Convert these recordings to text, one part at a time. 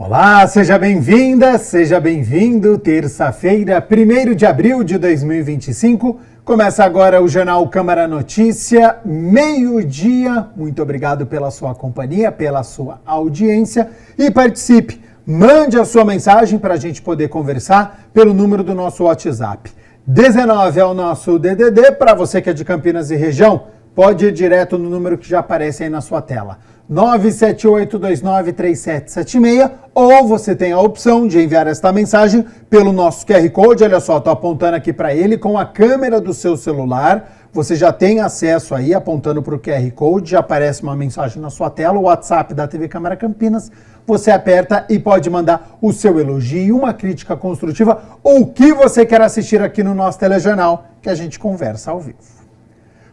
Olá, seja bem-vinda, seja bem-vindo. Terça-feira, 1º de abril de 2025. Começa agora o Jornal Câmara Notícia, meio-dia. Muito obrigado pela sua companhia, pela sua audiência e participe. Mande a sua mensagem para a gente poder conversar pelo número do nosso WhatsApp. 19 é o nosso DDD, para você que é de Campinas e região, pode ir direto no número que já aparece aí na sua tela. 978293776, ou você tem a opção de enviar esta mensagem pelo nosso QR Code. Olha só, estou apontando aqui para ele com a câmera do seu celular. Você já tem acesso aí, apontando para o QR Code, já aparece uma mensagem na sua tela, o WhatsApp da TV Câmara Campinas. Você aperta e pode mandar o seu elogio, uma crítica construtiva ou o que você quer assistir aqui no nosso telejornal, que a gente conversa ao vivo.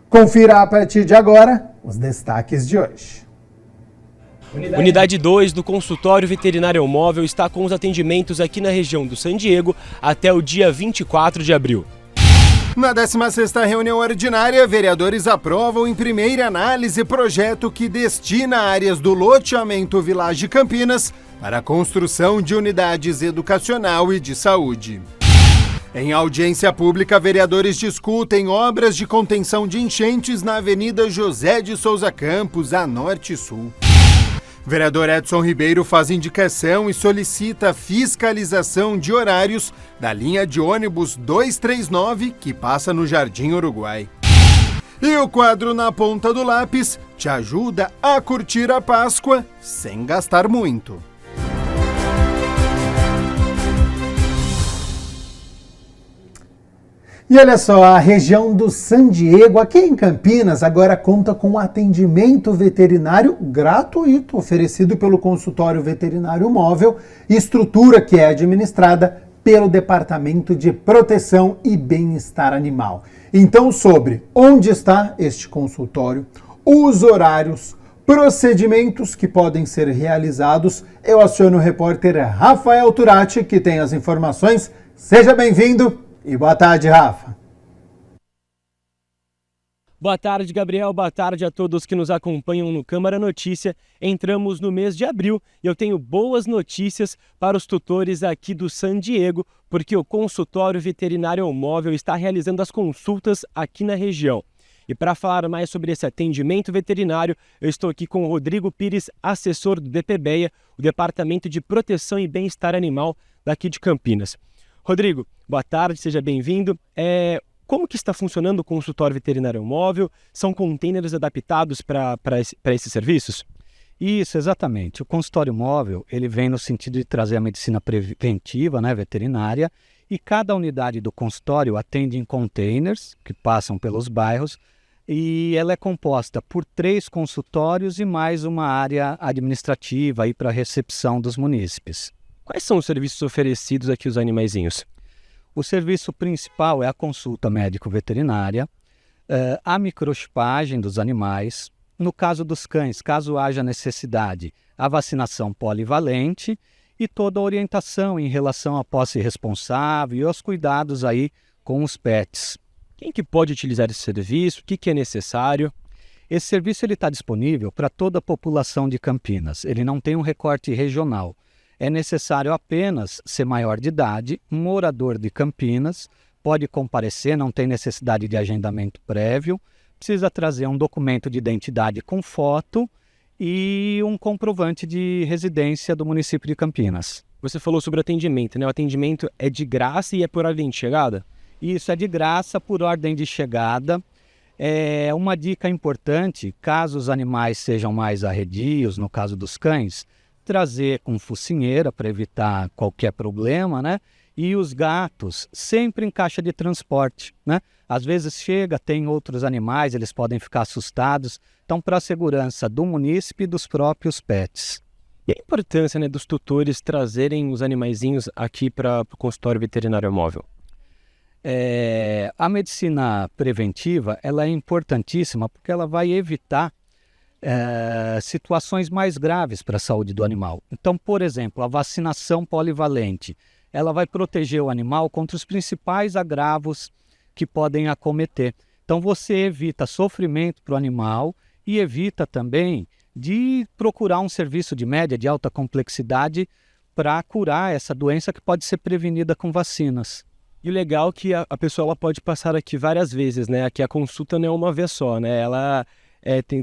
Confira a partir de agora os destaques de hoje. Unidade 2 do Consultório Veterinário Móvel está com os atendimentos aqui na região do San Diego até o dia 24 de abril. Na 16ª reunião ordinária, vereadores aprovam em primeira análise projeto que destina áreas do loteamento Village Campinas para a construção de unidades educacional e de saúde. Em audiência pública, vereadores discutem obras de contenção de enchentes na Avenida José de Souza Campos, a Norte e Sul. Vereador Edson Ribeiro faz indicação e solicita fiscalização de horários da linha de ônibus 239 que passa no Jardim Uruguai. E o quadro Na Ponta do Lápis te ajuda a curtir a Páscoa sem gastar muito. E olha só, a região do San Diego, aqui em Campinas, agora conta com atendimento veterinário gratuito, oferecido pelo Consultório Veterinário Móvel, estrutura que é administrada pelo Departamento de Proteção e Bem-Estar Animal. Então, sobre onde está este consultório, os horários, procedimentos que podem ser realizados, eu aciono o repórter Rafael Turati, que tem as informações. Seja bem-vindo. E boa tarde, Rafa. Boa tarde, Gabriel. Boa tarde a todos que nos acompanham no Câmara Notícia. Entramos no mês de abril e eu tenho boas notícias para os tutores aqui do San Diego, porque o Consultório Veterinário Móvel está realizando as consultas aqui na região. E para falar mais sobre esse atendimento veterinário, eu estou aqui com o Rodrigo Pires, assessor do DPBEA, o Departamento de Proteção e Bem-Estar Animal daqui de Campinas. Rodrigo, boa tarde, seja bem-vindo. Como que está funcionando o consultório veterinário móvel? São containers adaptados para esses serviços? Isso, exatamente. O consultório móvel ele vem no sentido de trazer a medicina preventiva, né, veterinária, e cada unidade do consultório atende em containers que passam pelos bairros, e ela é composta por 3 consultórios e mais uma área administrativa para a recepção dos munícipes. Quais são os serviços oferecidos aqui aos animaizinhos? O serviço principal é a consulta médico-veterinária, a microchipagem dos animais, no caso dos cães, caso haja necessidade, a vacinação polivalente e toda a orientação em relação à posse responsável e aos cuidados aí com os pets. Quem que pode utilizar esse serviço? O que é necessário? Esse serviço está disponível para toda a população de Campinas, ele não tem um recorte regional. É necessário apenas ser maior de idade, morador de Campinas, pode comparecer, não tem necessidade de agendamento prévio, precisa trazer um documento de identidade com foto e um comprovante de residência do município de Campinas. Você falou sobre atendimento, né? O atendimento é de graça e é por ordem de chegada? Isso, é de graça por ordem de chegada. Uma dica importante, caso os animais sejam mais arredios, no caso dos cães, trazer com focinheira para evitar qualquer problema, né? E os gatos sempre em caixa de transporte, né? Às vezes chega, tem outros animais, eles podem ficar assustados. Então, para a segurança do munícipe e dos próprios pets. E a importância, né, dos tutores trazerem os animaizinhos aqui para o consultório veterinário móvel? A medicina preventiva ela é importantíssima porque ela vai evitar situações mais graves para a saúde do animal. Então, por exemplo, a vacinação polivalente, ela vai proteger o animal contra os principais agravos que podem acometer. Então, você evita sofrimento para o animal e evita também de procurar um serviço de média, de alta complexidade, para curar essa doença que pode ser prevenida com vacinas. E o legal é que a pessoa ela pode passar aqui várias vezes, né? Aqui a consulta não é uma vez só, né? Ela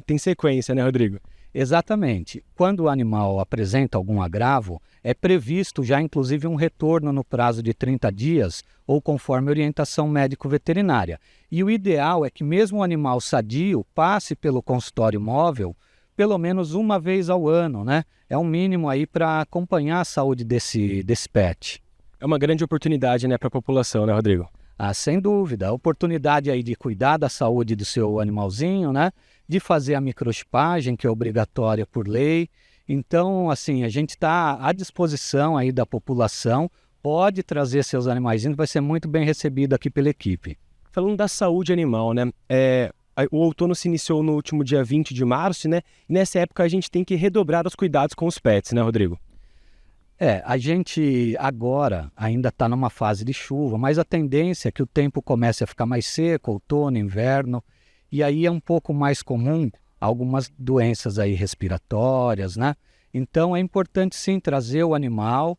tem sequência, né, Rodrigo? Exatamente. Quando o animal apresenta algum agravo, é previsto já inclusive um retorno no prazo de 30 dias ou conforme orientação médico-veterinária. E o ideal é que mesmo o animal sadio passe pelo consultório móvel pelo menos uma vez ao ano, né? É um mínimo aí para acompanhar a saúde desse pet. É uma grande oportunidade, né, para a população, né, Rodrigo? Ah, sem dúvida. A oportunidade aí de cuidar da saúde do seu animalzinho, né? De fazer a microchipagem, que é obrigatória por lei. Então, assim, a gente está à disposição aí da população, pode trazer seus animaizinhos, vai ser muito bem recebido aqui pela equipe. Falando da saúde animal, né? O outono se iniciou no último dia 20 de março, né? E nessa época a gente tem que redobrar os cuidados com os pets, né, Rodrigo? A gente agora ainda está numa fase de chuva, mas a tendência é que o tempo comece a ficar mais seco, outono, inverno, e aí é um pouco mais comum algumas doenças aí respiratórias, né? Então é importante sim trazer o animal,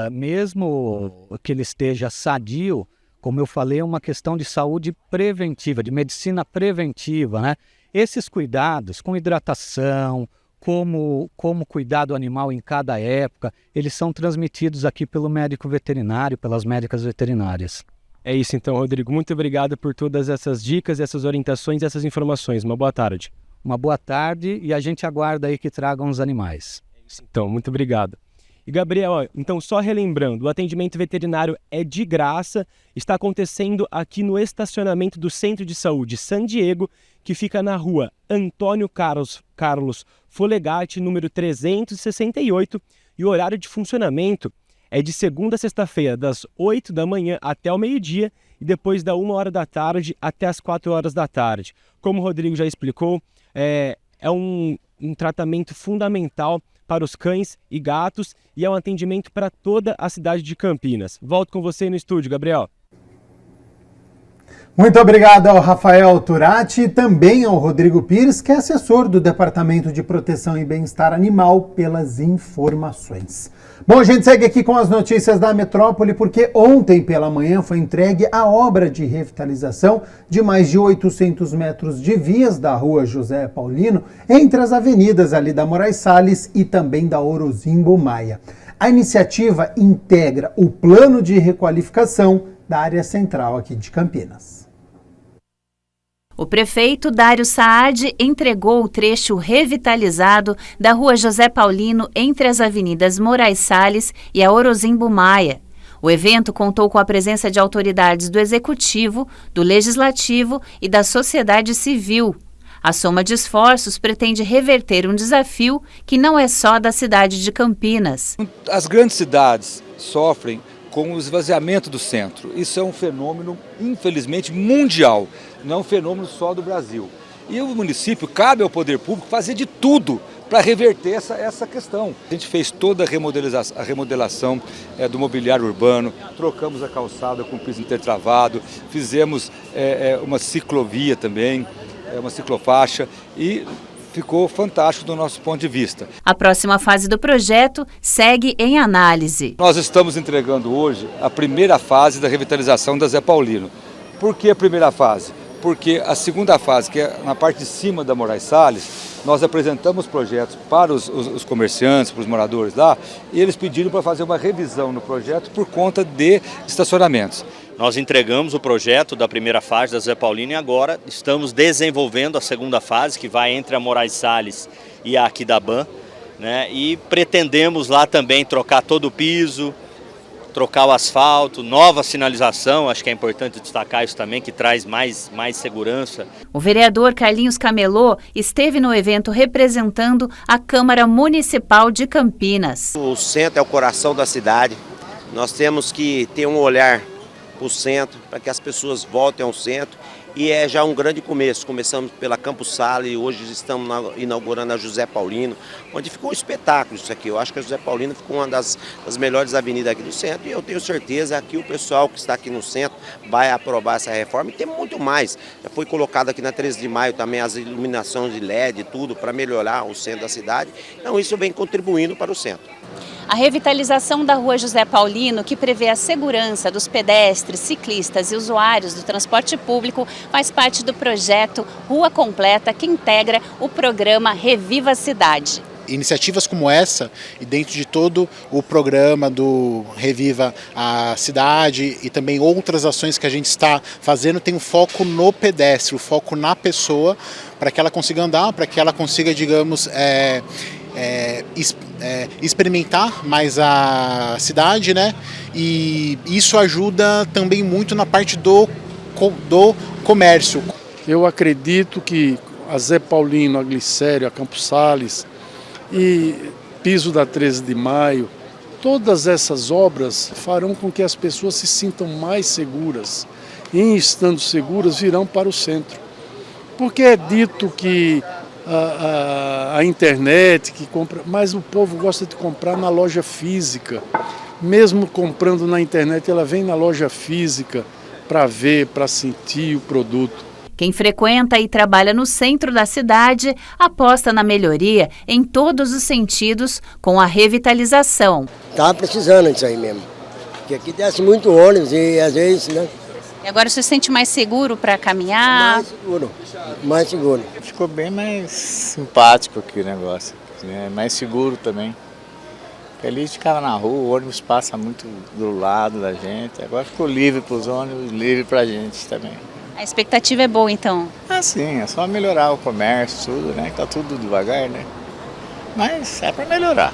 mesmo que ele esteja sadio, como eu falei, é uma questão de saúde preventiva, de medicina preventiva, né? Esses cuidados com hidratação, como cuidar do animal em cada época, eles são transmitidos aqui pelo médico veterinário, pelas médicas veterinárias. É isso então, Rodrigo. Muito obrigado por todas essas dicas, essas orientações, essas informações. Uma boa tarde. Uma boa tarde e a gente aguarda aí que tragam os animais. É isso então, muito obrigado. E Gabriel, então só relembrando, o atendimento veterinário é de graça, está acontecendo aqui no estacionamento do Centro de Saúde San Diego, que fica na rua Antônio Carlos Folegatti, número 368, e o horário de funcionamento é de segunda a sexta-feira, das 8 da manhã até o meio-dia, e depois da 1 hora da tarde até as 4 horas da tarde. Como o Rodrigo já explicou, é um tratamento fundamental para os cães e gatos e é um atendimento para toda a cidade de Campinas. Volto com você no estúdio, Gabriel. Muito obrigado ao Rafael Turati e também ao Rodrigo Pires, que é assessor do Departamento de Proteção e Bem-Estar Animal, pelas informações. Bom, a gente segue aqui com as notícias da metrópole, porque ontem pela manhã foi entregue a obra de revitalização de mais de 800 metros de vias da rua José Paulino, entre as avenidas ali da Moraes Salles e também da Orozimbo Maia. A iniciativa integra o plano de requalificação da área central aqui de Campinas. O prefeito Dário Saad entregou o trecho revitalizado da rua José Paulino entre as avenidas Moraes Salles e a Orozimbo Maia. O evento contou com a presença de autoridades do Executivo, do Legislativo e da sociedade civil. A soma de esforços pretende reverter um desafio que não é só da cidade de Campinas. As grandes cidades sofrem com o esvaziamento do centro. Isso é um fenômeno, infelizmente, mundial, não é um fenômeno só do Brasil. E o município, cabe ao poder público fazer de tudo para reverter essa questão. A gente fez toda a remodelação do mobiliário urbano, trocamos a calçada com piso intertravado, fizemos uma ciclovia também, uma ciclofaixa e ficou fantástico do nosso ponto de vista. A próxima fase do projeto segue em análise. Nós estamos entregando hoje a primeira fase da revitalização da Zé Paulino. Por que a primeira fase? Porque a segunda fase, que é na parte de cima da Moraes Salles, nós apresentamos projetos para os comerciantes, para os moradores lá, e eles pediram para fazer uma revisão no projeto por conta de estacionamentos. Nós entregamos o projeto da primeira fase da Zé Paulino e agora estamos desenvolvendo a segunda fase, que vai entre a Moraes Salles e a Aquidaban, né? E pretendemos lá também trocar todo o piso, trocar o asfalto, nova sinalização, acho que é importante destacar isso também, que traz mais segurança. O vereador Carlinhos Camelô esteve no evento representando a Câmara Municipal de Campinas. O centro é o coração da cidade, nós temos que ter um olhar para o centro, para que as pessoas voltem ao centro e é já um grande começo. Começamos pela Campos Salles e hoje estamos inaugurando a José Paulino, onde ficou um espetáculo isso aqui. Eu acho que a José Paulino ficou uma das melhores avenidas aqui do centro e eu tenho certeza que o pessoal que está aqui no centro vai aprovar essa reforma e tem muito mais. Já foi colocado aqui na 13 de maio também as iluminações de LED, tudo para melhorar o centro da cidade. Então isso vem contribuindo para o centro. A revitalização da Rua José Paulino, que prevê a segurança dos pedestres, ciclistas e usuários do transporte público, faz parte do projeto Rua Completa, que integra o programa Reviva a Cidade. Iniciativas como essa e dentro de todo o programa do Reviva a Cidade e também outras ações que a gente está fazendo tem um foco no pedestre, o foco na pessoa, para que ela consiga andar, para que ela consiga, digamos, experimentar mais a cidade, né? E isso ajuda também muito na parte do comércio. Eu acredito que a Zé Paulino, a Glicério, a Campos Salles e piso da 13 de maio, todas essas obras farão com que as pessoas se sintam mais seguras. E em estando seguras, virão para o centro. Porque é dito que a internet que compra, mas o povo gosta de comprar na loja física. Mesmo comprando na internet, ela vem na loja física para ver, para sentir o produto. Quem frequenta e trabalha no centro da cidade aposta na melhoria em todos os sentidos com a revitalização. Estava precisando disso aí mesmo, porque aqui desce muito ônibus e às vezes, né? E agora você se sente mais seguro para caminhar? Mais seguro. Ficou bem mais simpático aqui o negócio, né? Mais seguro também. Porque ali a gente ficava na rua, o ônibus passa muito do lado da gente, agora ficou livre para os ônibus, livre para a gente também. A expectativa é boa, então? Ah, sim, é só melhorar o comércio, tudo, né? Tá tudo devagar, né? Mas é para melhorar.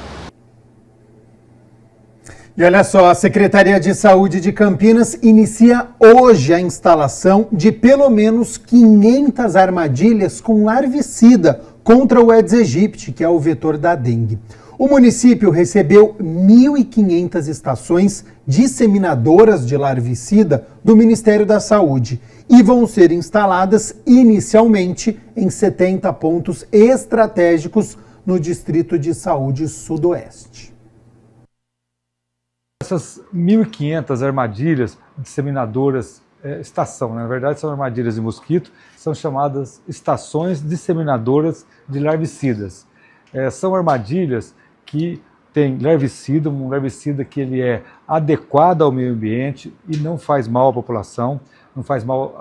E olha só, a Secretaria de Saúde de Campinas inicia hoje a instalação de pelo menos 500 armadilhas com larvicida contra o Aedes aegypti, que é o vetor da dengue. O município recebeu 1.500 estações disseminadoras de larvicida do Ministério da Saúde e vão ser instaladas inicialmente em 70 pontos estratégicos no Distrito de Saúde Sudoeste. Essas 1.500 armadilhas disseminadoras, estação, na verdade são armadilhas de mosquito, são chamadas estações disseminadoras de larvicidas. São armadilhas que têm larvicida, um larvicida que ele é adequado ao meio ambiente e não faz mal à população, não faz mal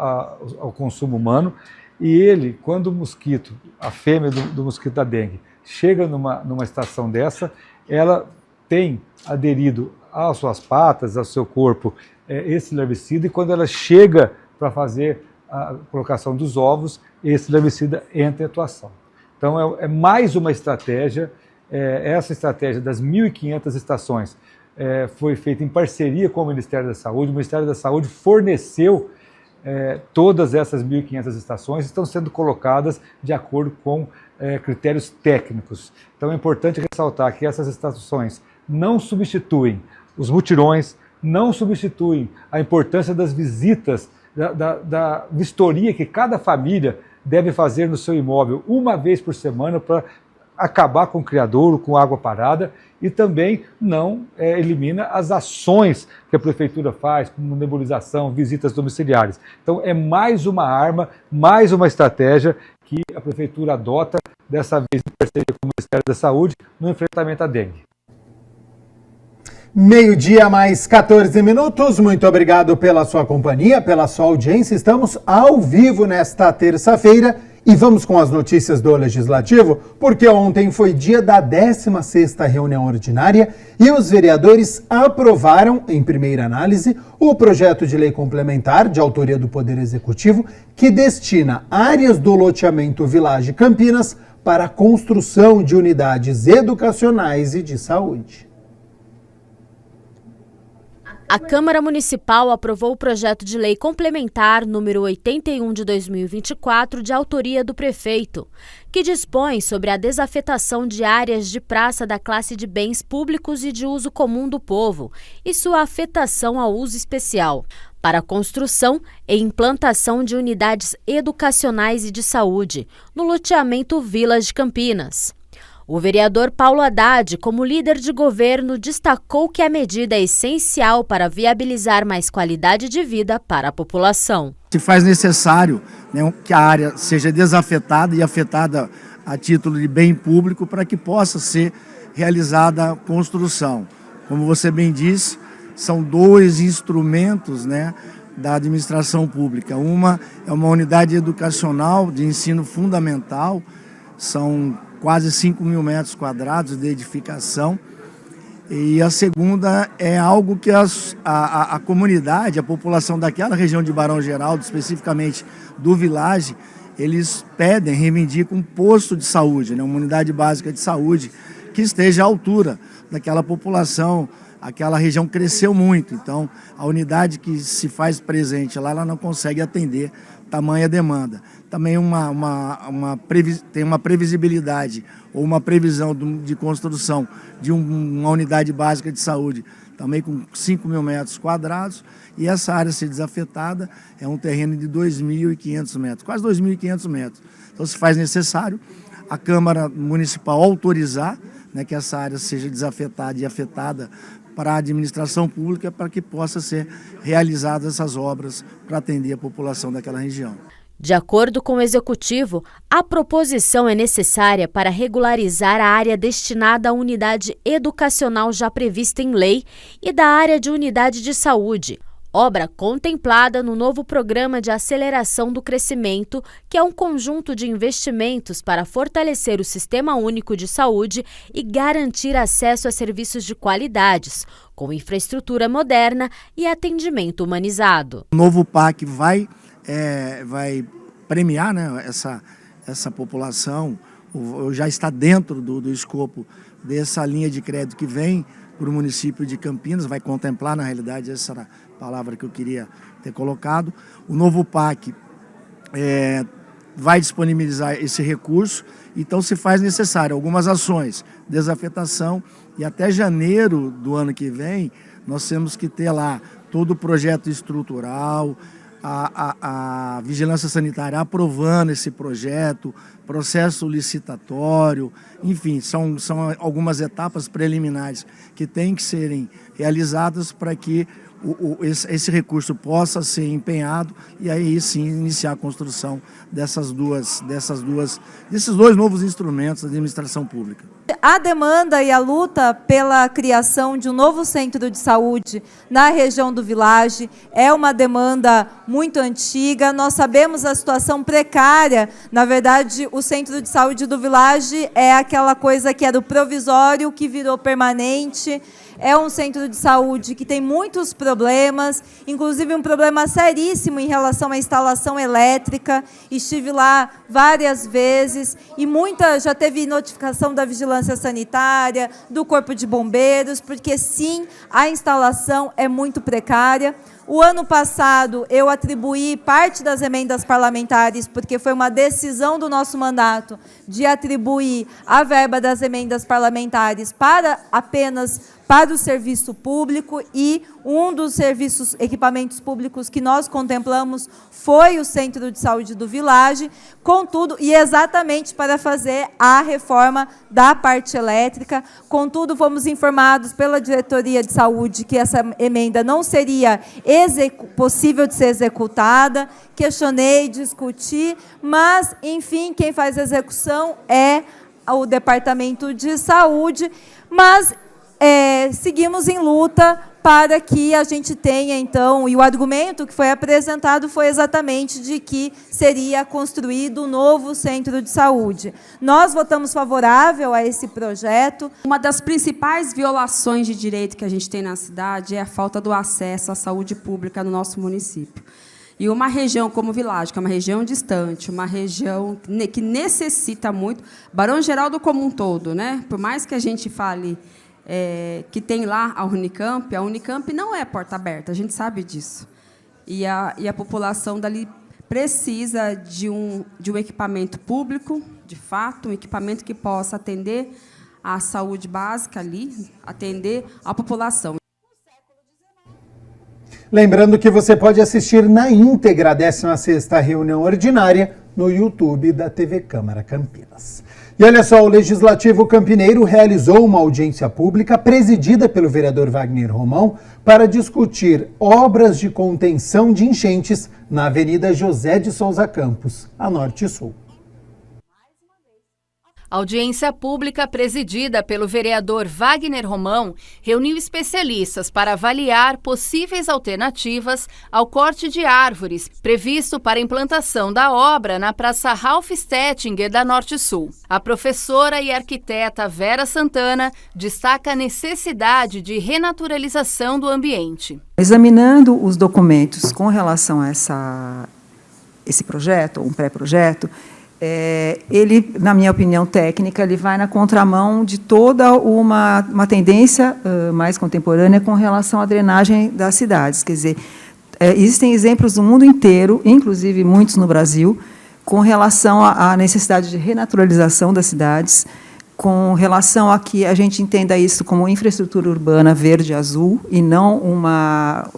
ao consumo humano. E ele, quando o mosquito, a fêmea do mosquito da dengue, chega numa estação dessa, ela tem aderido às suas patas, ao seu corpo, esse larvicida, e quando ela chega para fazer a colocação dos ovos, esse larvicida entra em atuação. Então é mais uma estratégia, essa estratégia das 1.500 estações foi feita em parceria com o Ministério da Saúde. O Ministério da Saúde forneceu todas essas 1.500 estações, estão sendo colocadas de acordo com critérios técnicos. Então é importante ressaltar que essas estações não substituem os mutirões, não substituem a importância das visitas, da vistoria que cada família deve fazer no seu imóvel uma vez por semana para acabar com o criadouro, com água parada, e também não elimina as ações que a prefeitura faz, como nebulização, visitas domiciliares. Então é mais uma arma, mais uma estratégia que a prefeitura adota, dessa vez em parceria com o Ministério da Saúde, no enfrentamento à dengue. 12:14. Muito obrigado pela sua companhia, pela sua audiência. Estamos ao vivo nesta terça-feira e vamos com as notícias do Legislativo, porque ontem foi dia da 16ª reunião ordinária e os vereadores aprovaram, em primeira análise, o projeto de lei complementar de autoria do Poder Executivo que destina áreas do loteamento Village Campinas para a construção de unidades educacionais e de saúde. A A Câmara Municipal aprovou o projeto de lei complementar número 81 de 2024, de autoria do prefeito, que dispõe sobre a desafetação de áreas de praça da classe de bens públicos e de uso comum do povo e sua afetação ao uso especial, para a construção e implantação de unidades educacionais e de saúde, no loteamento Village Campinas. O vereador Paulo Haddad, como líder de governo, destacou que a medida é essencial para viabilizar mais qualidade de vida para a população. Se faz necessário, né, que a área seja desafetada e afetada a título de bem público para que possa ser realizada a construção. Como você bem disse, são dois instrumentos, né, da administração pública. Uma é uma unidade educacional de ensino fundamental, são quase 5 mil metros quadrados de edificação. E a segunda é algo que a comunidade, a população daquela região de Barão Geraldo, especificamente do Village, eles pedem, reivindicam um posto de saúde, né, uma unidade básica de saúde que esteja à altura daquela população. Aquela região cresceu muito, então a unidade que se faz presente lá, ela não consegue atender tamanha demanda. Também tem uma previsibilidade ou uma previsão de construção de uma unidade básica de saúde, também com 5 mil metros quadrados, e essa área ser desafetada é um terreno de 2.500 metros, quase 2.500 metros. Então se faz necessário a Câmara Municipal autorizar, né, que essa área seja desafetada e afetada para a administração pública, para que possa ser realizadas essas obras para atender a população daquela região. De acordo com o Executivo, a proposição é necessária para regularizar a área destinada à unidade educacional já prevista em lei e da área de unidade de saúde, obra contemplada no novo Programa de Aceleração do Crescimento, que é um conjunto de investimentos para fortalecer o Sistema Único de Saúde e garantir acesso a serviços de qualidades, com infraestrutura moderna e atendimento humanizado. O novo PAC vai premiar, né, essa população, já está dentro do escopo dessa linha de crédito que vem para o município de Campinas, vai contemplar, na realidade, essa era a palavra que eu queria ter colocado. O novo PAC vai disponibilizar esse recurso, então se faz necessário algumas ações, desafetação, e até janeiro do ano que vem nós temos que ter lá todo o projeto estrutural, a Vigilância Sanitária aprovando esse projeto, processo licitatório, enfim, são algumas etapas preliminares que têm que serem realizadas para que esse recurso possa ser empenhado e aí sim iniciar a construção desses dois novos instrumentos da administração pública. A demanda e a luta pela criação de um novo centro de saúde na região do Village é uma demanda muito antiga. Nós sabemos a situação precária. Na verdade, o centro de saúde do Village é aquela coisa que era o provisório, que virou permanente. É um centro de saúde que tem muitos problemas, inclusive um problema seríssimo em relação à instalação elétrica. Estive lá várias vezes e já teve notificação da Vigilância Sanitária, do Corpo de Bombeiros, porque sim, a instalação é muito precária. O ano passado, eu atribuí parte das emendas parlamentares, porque foi uma decisão do nosso mandato de atribuir a verba das emendas parlamentares apenas para o serviço público, e um dos equipamentos públicos que nós contemplamos foi o Centro de Saúde do Village, contudo, e exatamente para fazer a reforma da parte elétrica. Contudo, fomos informados pela Diretoria de Saúde que essa emenda não seria possível de ser executada. Questionei, discuti, mas, enfim, quem faz a execução é o Departamento de Saúde, mas seguimos em luta para que a gente tenha, então, e o argumento que foi apresentado foi exatamente de que seria construído um novo centro de saúde. Nós votamos favorável a esse projeto. Uma das principais violações de direito que a gente tem na cidade é a falta do acesso à saúde pública no nosso município. E uma região como Village, que é uma região distante, uma região que necessita muito, Barão Geraldo como um todo, né? Por mais que a gente fale que tem lá a Unicamp não é porta aberta, a gente sabe disso. E a população dali precisa de um equipamento público, de fato, um equipamento que possa atender a saúde básica ali, atender a população. Lembrando que você pode assistir na íntegra a 16ª reunião ordinária no YouTube da TV Câmara Campinas. E olha só, o Legislativo Campineiro realizou uma audiência pública presidida pelo vereador Wagner Romão para discutir obras de contenção de enchentes na Avenida José de Souza Campos, a Norte e Sul. A audiência pública presidida pelo vereador Wagner Romão reuniu especialistas para avaliar possíveis alternativas ao corte de árvores previsto para a implantação da obra na Praça Ralph Stettinger da Norte Sul. A professora e arquiteta Vera Santana destaca a necessidade de renaturalização do ambiente. Examinando os documentos com relação a esse projeto, um pré-projeto, ele, na minha opinião técnica, ele vai na contramão de toda uma tendência mais contemporânea com relação à drenagem das cidades. Quer dizer, existem exemplos no mundo inteiro, inclusive muitos no Brasil, com relação à necessidade de renaturalização das cidades, com relação a que a gente entenda isso como infraestrutura urbana verde e azul, e não uma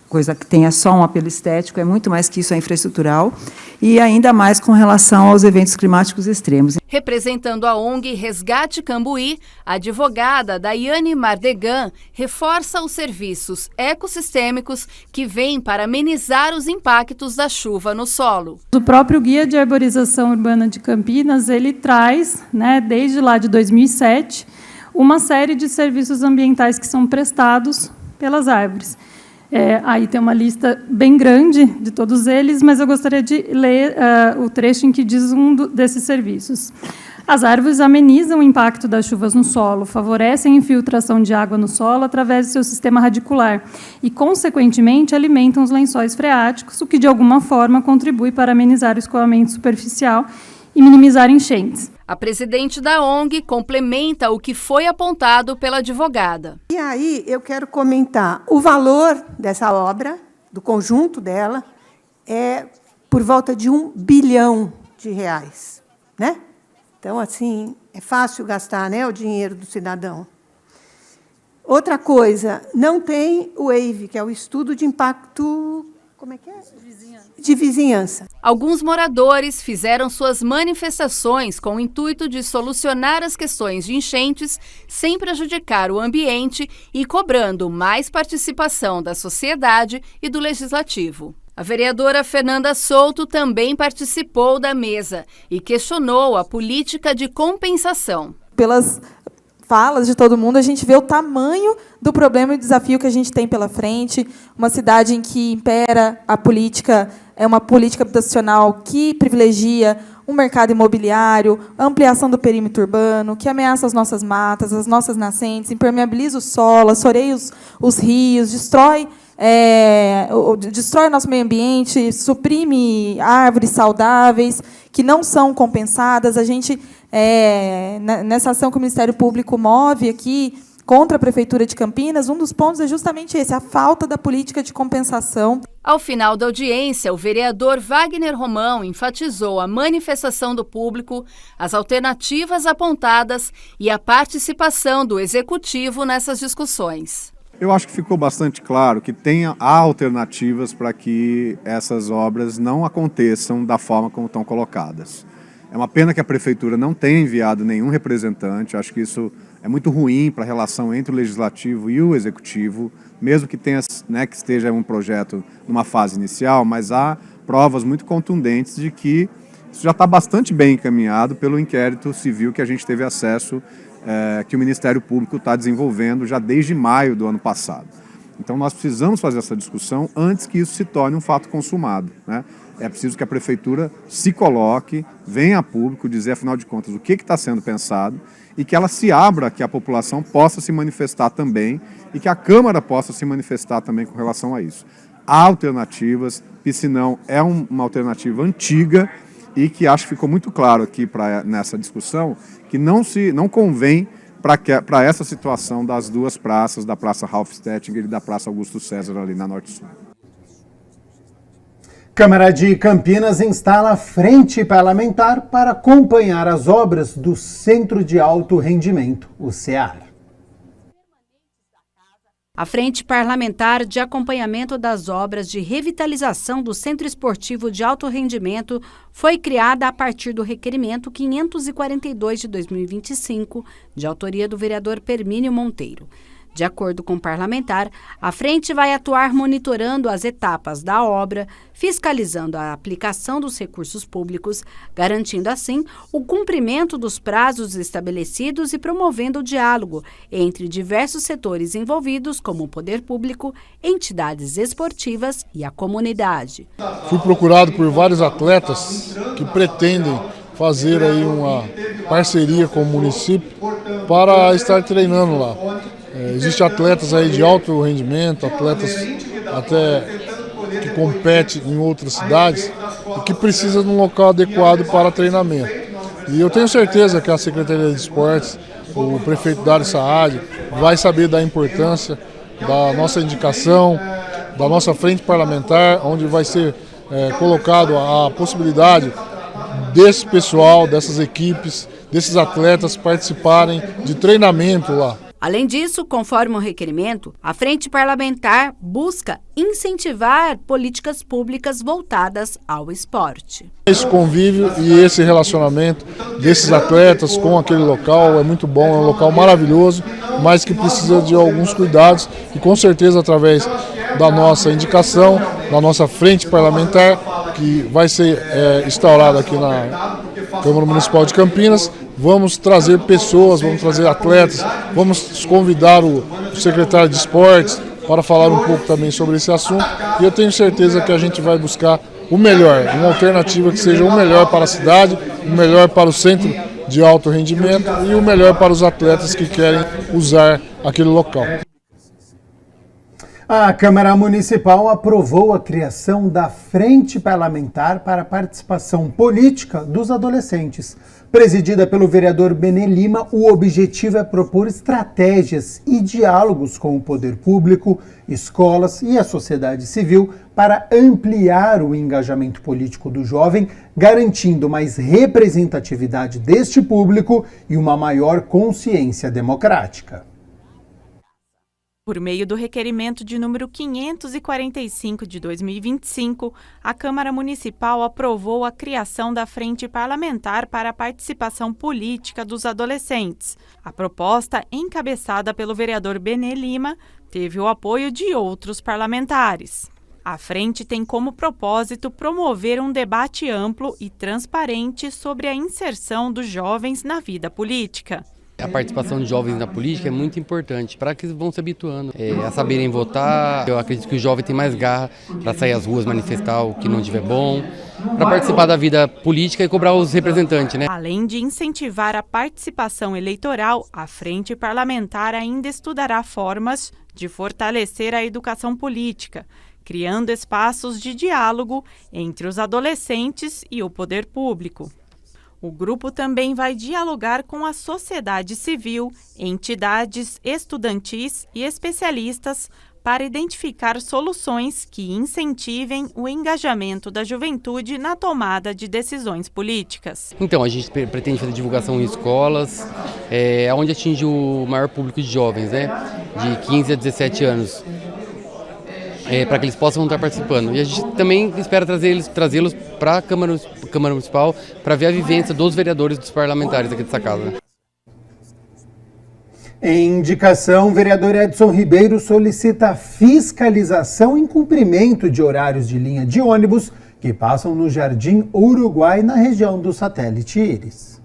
coisa que tenha só um apelo estético, é muito mais que isso, é infraestrutural, e ainda mais com relação aos eventos climáticos extremos. Representando a ONG Resgate Cambuí, a advogada Daiane Mardegan reforça os serviços ecossistêmicos que vêm para amenizar os impactos da chuva no solo. O próprio Guia de Arborização Urbana de Campinas, ele traz, desde lá de 2007, uma série de serviços ambientais que são prestados pelas árvores. Aí tem uma lista bem grande de todos eles, mas eu gostaria de ler o trecho em que diz desses serviços. As árvores amenizam o impacto das chuvas no solo, favorecem a infiltração de água no solo através do seu sistema radicular e, consequentemente, alimentam os lençóis freáticos, o que, de alguma forma, contribui para amenizar o escoamento superficial e minimizar enchentes. A presidente da ONG complementa o que foi apontado pela advogada. E aí eu quero comentar o valor dessa obra, do conjunto dela, é por volta de R$1 bilhão, né? Então, assim, é fácil gastar, o dinheiro do cidadão. Outra coisa, não tem o EIV, que é o estudo de impacto, de vizinhança. Alguns moradores fizeram suas manifestações com o intuito de solucionar as questões de enchentes sem prejudicar o ambiente e cobrando mais participação da sociedade e do Legislativo. A vereadora Fernanda Souto também participou da mesa e questionou a política de compensação. Pelas falas de todo mundo, a gente vê o tamanho do problema e do desafio que a gente tem pela frente. Uma cidade em que impera a política, é uma política habitacional que privilegia um mercado imobiliário, a ampliação do perímetro urbano, que ameaça as nossas matas, as nossas nascentes, impermeabiliza o solo, assoreia os rios, destrói o nosso meio ambiente, suprime árvores saudáveis que não são compensadas. A gente, nessa ação que o Ministério Público move aqui contra a Prefeitura de Campinas, um dos pontos é justamente esse, a falta da política de compensação. Ao final da audiência, o vereador Wagner Romão enfatizou a manifestação do público, as alternativas apontadas e a participação do Executivo nessas discussões. Eu acho que ficou bastante claro que há alternativas para que essas obras não aconteçam da forma como estão colocadas. É uma pena que a Prefeitura não tenha enviado nenhum representante, acho que isso é muito ruim para a relação entre o Legislativo e o Executivo, mesmo que que esteja um projeto numa fase inicial, mas há provas muito contundentes de que isso já está bastante bem encaminhado pelo inquérito civil que a gente teve acesso, que o Ministério Público está desenvolvendo já desde maio do ano passado. Então nós precisamos fazer essa discussão antes que isso se torne um fato consumado, É preciso que a Prefeitura se coloque, venha a público dizer, afinal de contas, o que está sendo pensado e que ela se abra, que a população possa se manifestar também e que a Câmara possa se manifestar também com relação a isso. Há alternativas, Piscinão é uma alternativa antiga e que acho que ficou muito claro aqui nessa discussão que não convém para essa situação das duas praças, da Praça Ralph Stettinger e da Praça Augusto César ali na Norte Sul. Câmara de Campinas instala frente parlamentar para acompanhar as obras do Centro de Alto Rendimento, o CEAR. A Frente Parlamentar de Acompanhamento das Obras de Revitalização do Centro Esportivo de Alto Rendimento foi criada a partir do requerimento 542 de 2025, de autoria do vereador Permínio Monteiro. De acordo com o parlamentar, a frente vai atuar monitorando as etapas da obra, fiscalizando a aplicação dos recursos públicos, garantindo assim o cumprimento dos prazos estabelecidos e promovendo o diálogo entre diversos setores envolvidos, como o poder público, entidades esportivas e a comunidade. Fui procurado por vários atletas que pretendem fazer aí uma parceria com o município para estar treinando lá. Existem atletas aí de alto rendimento, atletas até que competem em outras cidades e que precisam de um local adequado para treinamento. E eu tenho certeza que a Secretaria de Esportes, o prefeito Dário Saad, vai saber da importância da nossa indicação, da nossa frente parlamentar, onde vai ser colocado a possibilidade desse pessoal, dessas equipes, desses atletas participarem de treinamento lá. Além disso, conforme o requerimento, a Frente Parlamentar busca incentivar políticas públicas voltadas ao esporte. Esse convívio e esse relacionamento desses atletas com aquele local é muito bom, é um local maravilhoso, mas que precisa de alguns cuidados e com certeza através da nossa indicação, da nossa Frente Parlamentar, que vai ser instaurada aqui na Câmara Municipal de Campinas, vamos trazer pessoas, vamos trazer atletas, vamos convidar o secretário de esportes para falar um pouco também sobre esse assunto e eu tenho certeza que a gente vai buscar o melhor, uma alternativa que seja o melhor para a cidade, o melhor para o centro de alto rendimento e o melhor para os atletas que querem usar aquele local. A Câmara Municipal aprovou a criação da Frente Parlamentar para a Participação Política dos Adolescentes. Presidida pelo vereador Benê Lima, o objetivo é propor estratégias e diálogos com o poder público, escolas e a sociedade civil para ampliar o engajamento político do jovem, garantindo mais representatividade deste público e uma maior consciência democrática. Por meio do requerimento de número 545 de 2025, a Câmara Municipal aprovou a criação da Frente Parlamentar para a Participação Política dos Adolescentes. A proposta, encabeçada pelo vereador Benê Lima, teve o apoio de outros parlamentares. A frente tem como propósito promover um debate amplo e transparente sobre a inserção dos jovens na vida política. A participação de jovens na política é muito importante para que eles vão se habituando a saberem votar. Eu acredito que o jovem tem mais garra para sair às ruas manifestar o que não estiver bom, para participar da vida política e cobrar os representantes, né? Além de incentivar a participação eleitoral, a Frente Parlamentar ainda estudará formas de fortalecer a educação política, criando espaços de diálogo entre os adolescentes e o poder público. O grupo também vai dialogar com a sociedade civil, entidades estudantis e especialistas para identificar soluções que incentivem o engajamento da juventude na tomada de decisões políticas. Então, a gente pretende fazer divulgação em escolas, onde atinge o maior público de jovens, né, de 15 a 17 anos. Para que eles possam estar participando. E a gente também espera trazê-los para a Câmara Municipal para ver a vivência dos vereadores e dos parlamentares aqui dessa casa. Em indicação, o vereador Edson Ribeiro solicita fiscalização em cumprimento de horários de linha de ônibus que passam no Jardim Uruguai, na região do Satélite Íris.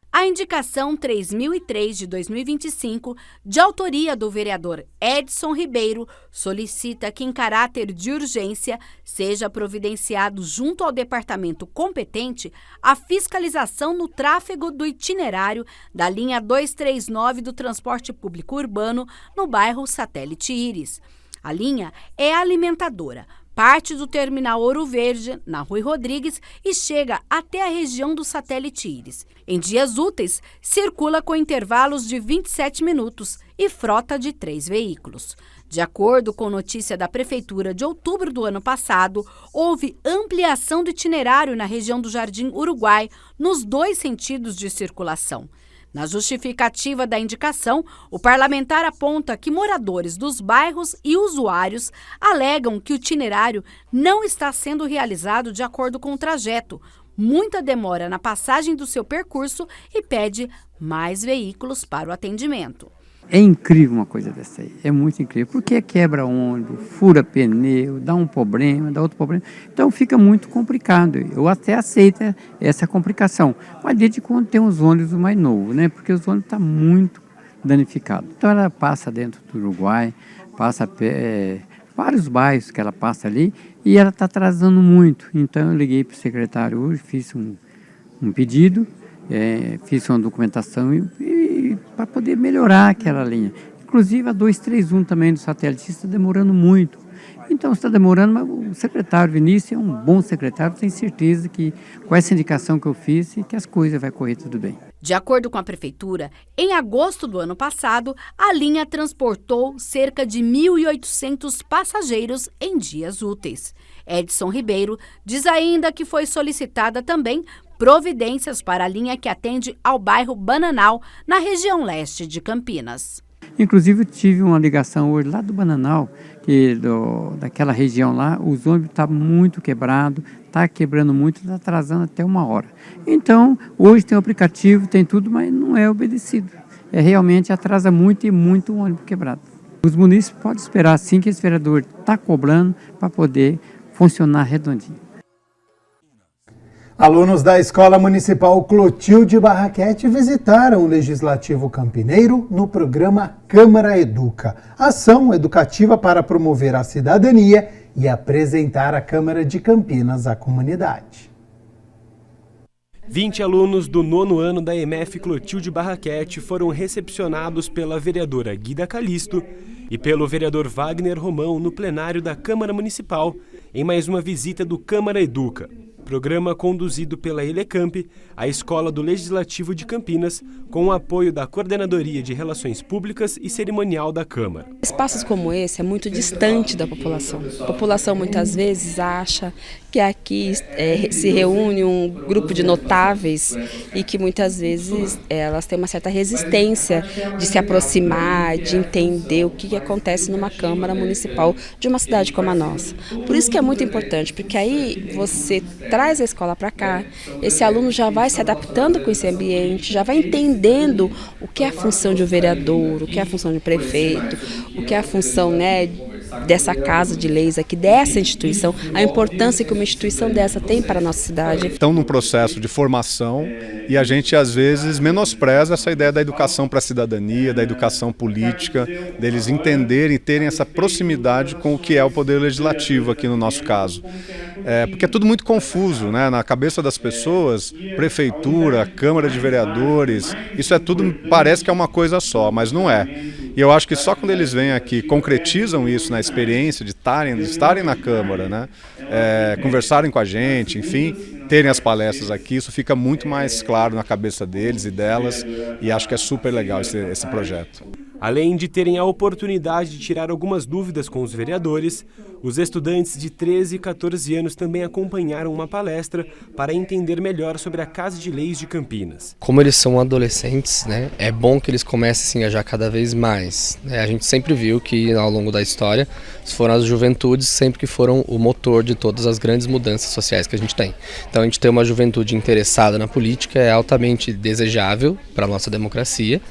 A indicação 3003 de 2025, de autoria do vereador Edson Ribeiro, solicita que, em caráter de urgência, seja providenciado junto ao departamento competente a fiscalização no tráfego do itinerário da linha 239 do transporte público urbano no bairro Satélite Íris. A linha é alimentadora, parte do terminal Ouro Verde, na Rui Rodrigues, e chega até a região do Satélite Íris. Em dias úteis, circula com intervalos de 27 minutos e frota de 3 veículos. De acordo com notícia da Prefeitura de outubro do ano passado, houve ampliação do itinerário na região do Jardim Uruguai, nos 2 sentidos de circulação. Na justificativa da indicação, o parlamentar aponta que moradores dos bairros e usuários alegam que o itinerário não está sendo realizado de acordo com o trajeto, muita demora na passagem do seu percurso e pede mais veículos para o atendimento. É incrível uma coisa dessa aí, é muito incrível, porque quebra ônibus, fura pneu, dá um problema, dá outro problema, então fica muito complicado. Eu até aceito essa complicação, mas desde quando tem uns ônibus mais novos, né? Porque os ônibus estão muito danificados. Então ela passa dentro do Uruguai, passa vários bairros que ela passa ali e ela está atrasando muito. Então eu liguei para o secretário hoje, fiz um pedido, fiz uma documentação para poder melhorar aquela linha. Inclusive a 231 também do satélite está demorando muito. Então está demorando, mas o secretário Vinícius é um bom secretário, tenho certeza que com essa indicação que eu fiz, que as coisas vão correr tudo bem. De acordo com a Prefeitura, em agosto do ano passado, a linha transportou cerca de 1.800 passageiros em dias úteis. Edson Ribeiro diz ainda que foi solicitada também providências para a linha que atende ao bairro Bananal, na região leste de Campinas. Inclusive eu tive uma ligação hoje lá do Bananal, daquela região lá, os ônibus estão muito quebrados, está quebrando muito, está atrasando até 1 hora. Então, hoje tem o aplicativo, tem tudo, mas não é obedecido. Realmente atrasa muito e muito o ônibus quebrado. Os munícipes podem esperar assim que esse vereador está cobrando para poder funcionar redondinho. Alunos da Escola Municipal Clotilde Barraquete visitaram o Legislativo Campineiro no programa Câmara Educa, ação educativa para promover a cidadania e apresentar a Câmara de Campinas à comunidade. 20 alunos do 9º ano da EMF Clotilde Barraquete foram recepcionados pela vereadora Guida Calisto e pelo vereador Wagner Romão no plenário da Câmara Municipal, em mais uma visita do Câmara Educa, programa conduzido pela Elecamp, a Escola do Legislativo de Campinas, com o apoio da Coordenadoria de Relações Públicas e Cerimonial da Câmara. Espaços como esse é muito distante da população. A população muitas vezes acha que aqui se reúne um grupo de notáveis e que muitas vezes elas têm uma certa resistência de se aproximar, de entender o que acontece numa Câmara Municipal de uma cidade como a nossa. Por isso que é muito importante, porque aí você traz a escola para cá, esse aluno já vai se adaptando com esse ambiente, já vai entendendo o que é a função de um vereador, o que é a função de um prefeito, o que é a função, dessa casa de leis aqui, dessa instituição, a importância que uma instituição dessa tem para a nossa cidade. Estão num processo de formação e a gente às vezes menospreza essa ideia da educação para a cidadania, da educação política, deles entenderem e terem essa proximidade com o que é o poder legislativo aqui no nosso caso. Porque é tudo muito confuso, né? Na cabeça das pessoas, prefeitura, Câmara de Vereadores, isso é tudo, parece que é uma coisa só, mas não é. E eu acho que só quando eles vêm aqui, concretizam isso na experiência de estarem na Câmara, né? Conversarem com a gente, enfim, terem as palestras aqui, isso fica muito mais claro na cabeça deles e delas, e acho que é super legal esse projeto. Além de terem a oportunidade de tirar algumas dúvidas com os vereadores, os estudantes de 13 e 14 anos também acompanharam uma palestra para entender melhor sobre a Casa de Leis de Campinas. Como eles são adolescentes, é bom que eles comecem a se engajar cada vez mais. A gente sempre viu que ao longo da história foram as juventudes sempre que foram o motor de todas as grandes mudanças sociais que a gente tem. Então a gente ter uma juventude interessada na política é altamente desejável para a nossa democracia.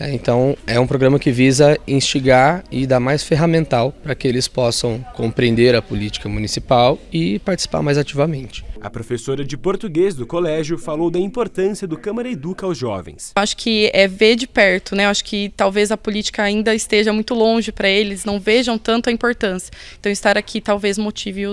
Então é um programa que visa instigar e dar mais ferramental para que eles possam compreender a política municipal e participar mais ativamente. A professora de português do colégio falou da importância do Câmara Educa aos jovens. Acho que é ver de perto, Acho que talvez a política ainda esteja muito longe para eles, não vejam tanto a importância. Então estar aqui talvez motive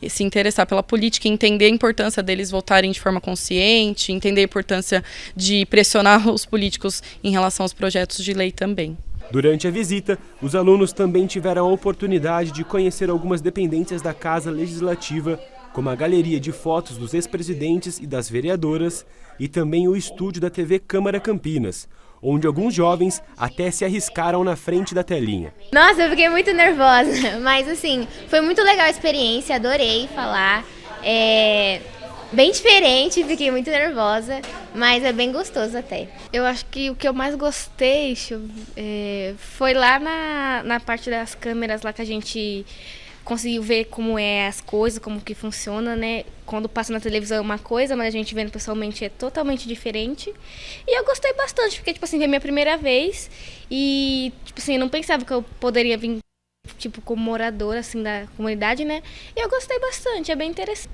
e se interessar pela política, entender a importância deles votarem de forma consciente, entender a importância de pressionar os políticos em relação aos projetos de lei também. Durante a visita, os alunos também tiveram a oportunidade de conhecer algumas dependências da Casa Legislativa, como a galeria de fotos dos ex-presidentes e das vereadoras e também o estúdio da TV Câmara Campinas, onde alguns jovens até se arriscaram na frente da telinha. Nossa, eu fiquei muito nervosa, mas assim, foi muito legal a experiência, adorei falar. Bem diferente, fiquei muito nervosa, mas é bem gostoso até. Eu acho que o que eu mais gostei foi lá na parte das câmeras, lá que a gente conseguiu ver como é as coisas, como que funciona, né? Quando passa na televisão é uma coisa, mas a gente vendo pessoalmente é totalmente diferente. E eu gostei bastante, porque, tipo assim, foi a minha primeira vez e, tipo assim, eu não pensava que eu poderia vir, tipo, como moradora, assim, da comunidade, né? E eu gostei bastante, é bem interessante.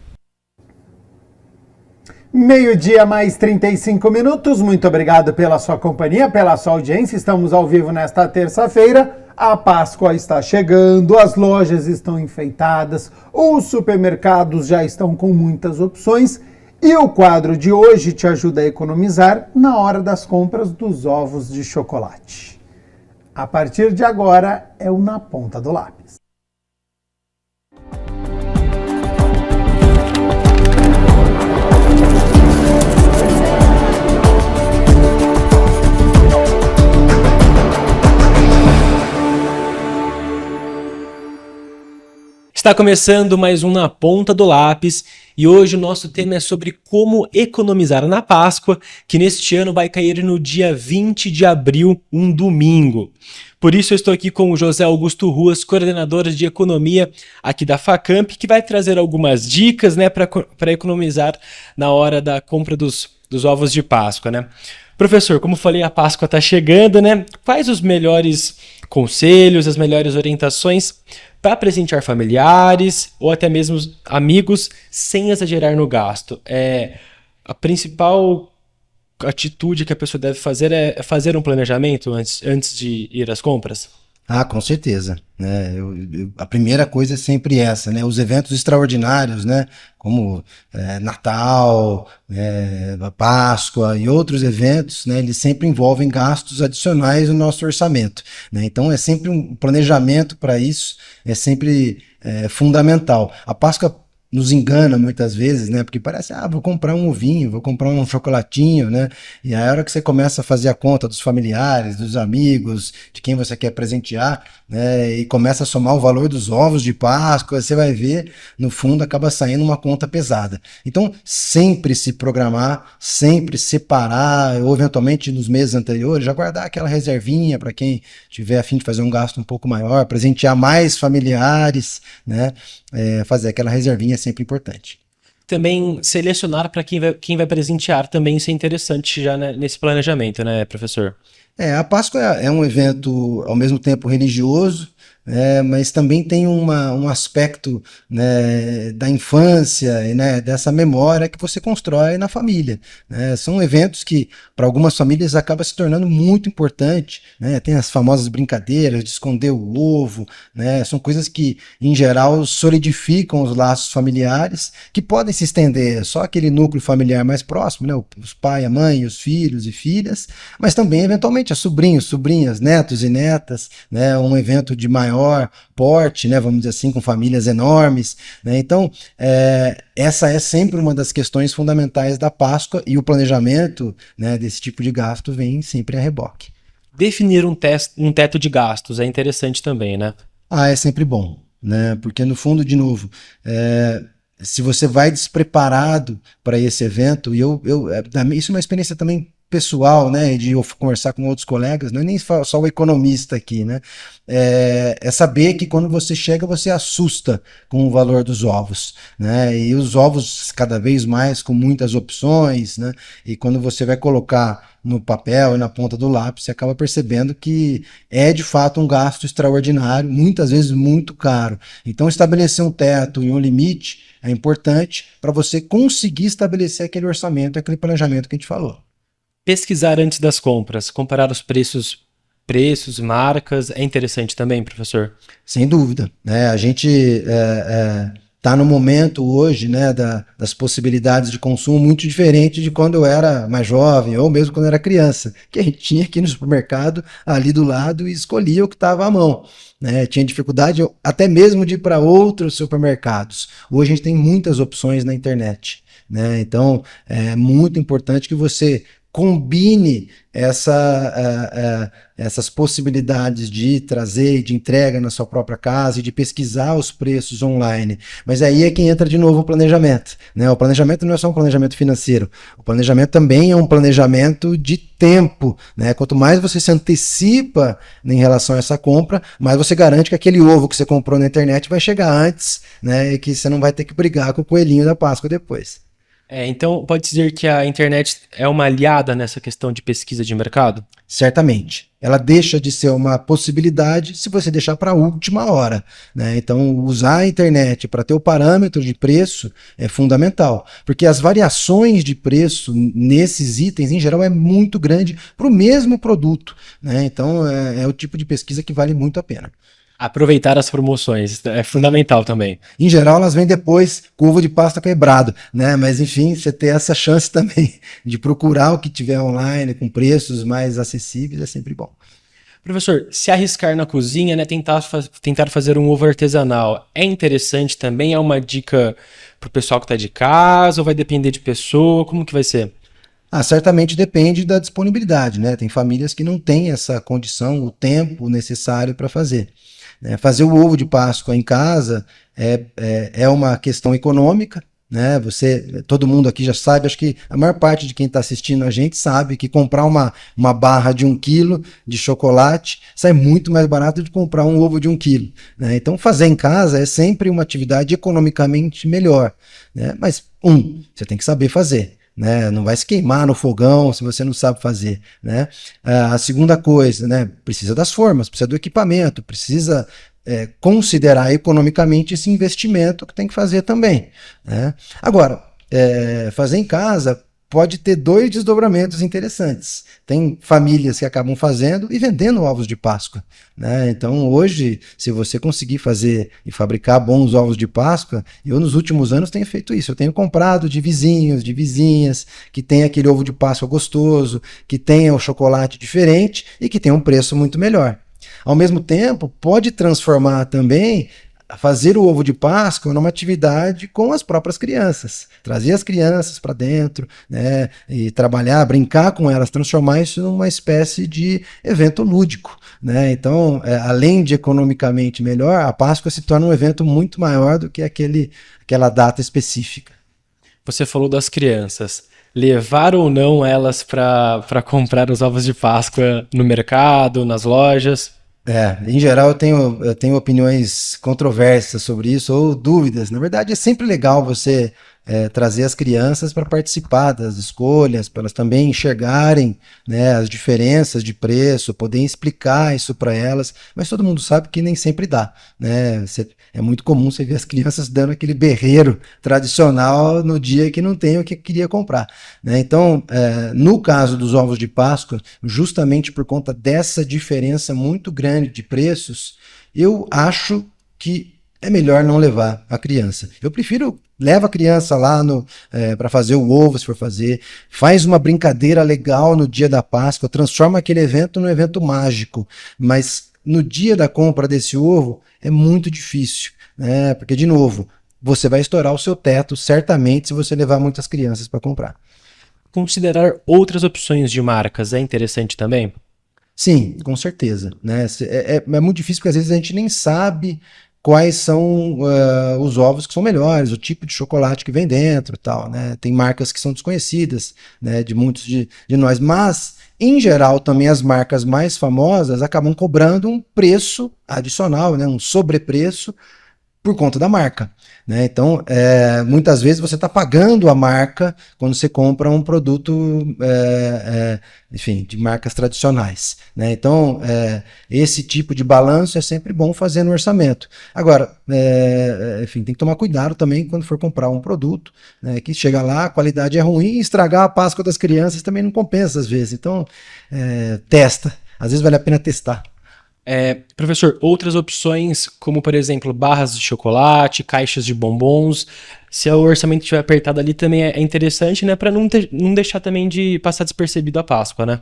12:00 mais 35 minutos. Muito obrigado pela sua companhia, pela sua audiência. Estamos ao vivo nesta terça-feira. A Páscoa está chegando, as lojas estão enfeitadas, os supermercados já estão com muitas opções e o quadro de hoje te ajuda a economizar na hora das compras dos ovos de chocolate. A partir de agora é o Na Ponta do Lápis. Está começando mais um Na Ponta do Lápis e hoje o nosso tema é sobre como economizar na Páscoa, que neste ano vai cair no dia 20 de abril, um domingo. Por isso eu estou aqui com o José Augusto Ruas, coordenador de economia aqui da Facamp, que vai trazer algumas dicas, né, para economizar na hora da compra dos ovos de Páscoa, né? Professor, como falei, a Páscoa está chegando, né? Quais os melhores conselhos, as melhores orientações para presentear familiares ou até mesmo amigos sem exagerar no gasto? A principal atitude que a pessoa deve fazer é fazer um planejamento antes de ir às compras? Com certeza, né? A primeira coisa é sempre essa, né? Os eventos extraordinários, né? Como Natal, Páscoa e outros eventos, né? Eles sempre envolvem gastos adicionais no nosso orçamento, né? Então é sempre um planejamento para isso, é sempre fundamental. A Páscoa nos engana muitas vezes, né? Porque parece, vou comprar um ovinho, vou comprar um chocolatinho, né? E a hora que você começa a fazer a conta dos familiares, dos amigos, de quem você quer presentear, né? E começa a somar o valor dos ovos de Páscoa, você vai ver, no fundo, acaba saindo uma conta pesada. Então, sempre se programar, sempre separar, ou eventualmente nos meses anteriores, já guardar aquela reservinha para quem tiver a fim de fazer um gasto um pouco maior, presentear mais familiares, né? Fazer aquela reservinha é sempre importante. Também selecionar para quem vai presentear também, isso é interessante já, né, nesse planejamento, né, professor? A Páscoa é um evento ao mesmo tempo religioso, mas também tem um aspecto, né, da infância, né, dessa memória que você constrói na família, né? São eventos que para algumas famílias acaba se tornando muito importante, né? Tem as famosas brincadeiras de esconder o ovo, né? São coisas que em geral solidificam os laços familiares, que podem se estender só aquele núcleo familiar mais próximo, né? Os pai, a mãe, os filhos e filhas, mas também eventualmente a sobrinhos, sobrinhas, netos e netas, né? Um evento de maior porte, né, vamos dizer assim, com famílias enormes, né? Então, essa é sempre uma das questões fundamentais da Páscoa e o planejamento, né, desse tipo de gasto vem sempre a reboque. Definir um teto de gastos é interessante também, né? É sempre bom, né? Porque no fundo, de novo, se você vai despreparado para esse evento, e isso é uma experiência também pessoal, né, de eu conversar com outros colegas, não é nem só o economista aqui, né, é saber que quando você chega, você assusta com o valor dos ovos, né, e os ovos cada vez mais com muitas opções, né, e quando você vai colocar no papel e na ponta do lápis, você acaba percebendo que é de fato um gasto extraordinário, muitas vezes muito caro. Então estabelecer um teto e um limite é importante para você conseguir estabelecer aquele orçamento, aquele planejamento que a gente falou. Pesquisar antes das compras, comparar os preços, marcas, é interessante também, professor? Sem dúvida, né? A gente está no momento hoje, né, das possibilidades de consumo muito diferente de quando eu era mais jovem, ou mesmo quando eu era criança, que a gente tinha aqui no supermercado, ali do lado, e escolhia o que estava à mão. Né? Tinha dificuldade até mesmo de ir para outros supermercados. Hoje a gente tem muitas opções na internet. Né? Então, é muito importante que você combine essas possibilidades de trazer e de entrega na sua própria casa e de pesquisar os preços online. Mas aí é que entra de novo o planejamento. Né? O planejamento não é só um planejamento financeiro. O planejamento também é um planejamento de tempo. Né? Quanto mais você se antecipa em relação a essa compra, mais você garante que aquele ovo que você comprou na internet vai chegar antes, né? E que você não vai ter que brigar com o coelhinho da Páscoa depois. Então, pode dizer que a internet é uma aliada nessa questão de pesquisa de mercado? Certamente. Ela deixa de ser uma possibilidade se você deixar para a última hora. Né? Então, usar a internet para ter o parâmetro de preço é fundamental, porque as variações de preço nesses itens, em geral, é muito grande para o mesmo produto. Né? Então, é o tipo de pesquisa que vale muito a pena. Aproveitar as promoções é fundamental também. Em geral, elas vêm depois com ovo de Páscoa quebrado, né? Mas enfim, você ter essa chance também de procurar o que tiver online com preços mais acessíveis é sempre bom. Professor, se arriscar na cozinha, né, tentar fazer um ovo artesanal, é interessante também? É uma dica para o pessoal que está de casa ou vai depender de pessoa? Como que vai ser? Certamente depende da disponibilidade, né? Tem famílias que não têm essa condição, o tempo necessário para fazer. Fazer o ovo de Páscoa em casa é uma questão econômica, né? Todo mundo aqui já sabe, acho que a maior parte de quem está assistindo a gente sabe que comprar uma barra de 1 quilo de chocolate sai muito mais barato de comprar um ovo de 1 quilo. Né? Então fazer em casa é sempre uma atividade economicamente melhor. Né? Mas você tem que saber fazer. Né? Não vai se queimar no fogão se você não sabe fazer. Né? A segunda coisa, né? Precisa das formas, precisa do equipamento, precisa considerar economicamente esse investimento que tem que fazer também. Né? Agora, fazer em casa pode ter 2 desdobramentos interessantes. Tem famílias que acabam fazendo e vendendo ovos de Páscoa. Né? Então hoje, se você conseguir fazer e fabricar bons ovos de Páscoa, eu nos últimos anos tenho feito isso. Eu tenho comprado de vizinhos, de vizinhas, que tem aquele ovo de Páscoa gostoso, que tenha o chocolate diferente e que tem um preço muito melhor. Ao mesmo tempo, pode transformar também fazer o ovo de Páscoa numa atividade com as próprias crianças, trazer as crianças para dentro, né, e trabalhar, brincar com elas, transformar isso numa espécie de evento lúdico. Né? Então, além de economicamente melhor, a Páscoa se torna um evento muito maior do que aquela data específica. Você falou das crianças. Levar ou não elas para comprar os ovos de Páscoa no mercado, nas lojas? Em geral eu tenho opiniões controversas sobre isso, ou dúvidas. Na verdade, é sempre legal você trazer as crianças para participar das escolhas, para elas também enxergarem, né, as diferenças de preço, poderem explicar isso para elas, mas todo mundo sabe que nem sempre dá. Né? É muito comum você ver as crianças dando aquele berreiro tradicional no dia que não tem o que queria comprar. Né? Então, no caso dos ovos de Páscoa, justamente por conta dessa diferença muito grande de preços, eu acho que é melhor não levar a criança. Eu prefiro leva a criança lá para fazer o ovo, se for fazer, faz uma brincadeira legal no dia da Páscoa, transforma aquele evento num evento mágico, mas no dia da compra desse ovo é muito difícil, né? Porque, de novo, você vai estourar o seu teto, certamente, se você levar muitas crianças para comprar. Considerar outras opções de marcas é interessante também? Sim, com certeza. Né? É muito difícil porque às vezes a gente nem sabe quais são os ovos que são melhores, o tipo de chocolate que vem dentro e tal, né? Tem marcas que são desconhecidas, né, de muitos de nós, mas, em geral, também as marcas mais famosas acabam cobrando um preço adicional, né, um sobrepreço por conta da marca. Né? Então, muitas vezes você está pagando a marca quando você compra um produto, enfim, de marcas tradicionais. Né? Então, esse tipo de balanço é sempre bom fazer no orçamento. Agora, enfim, tem que tomar cuidado também quando for comprar um produto, né, que chega lá, a qualidade é ruim, e estragar a Páscoa das crianças também não compensa às vezes. Então, testa. Às vezes vale a pena testar. Professor, outras opções, como por exemplo barras de chocolate, caixas de bombons, se o orçamento estiver apertado ali também é interessante, né, para não deixar também de passar despercebido a Páscoa, né?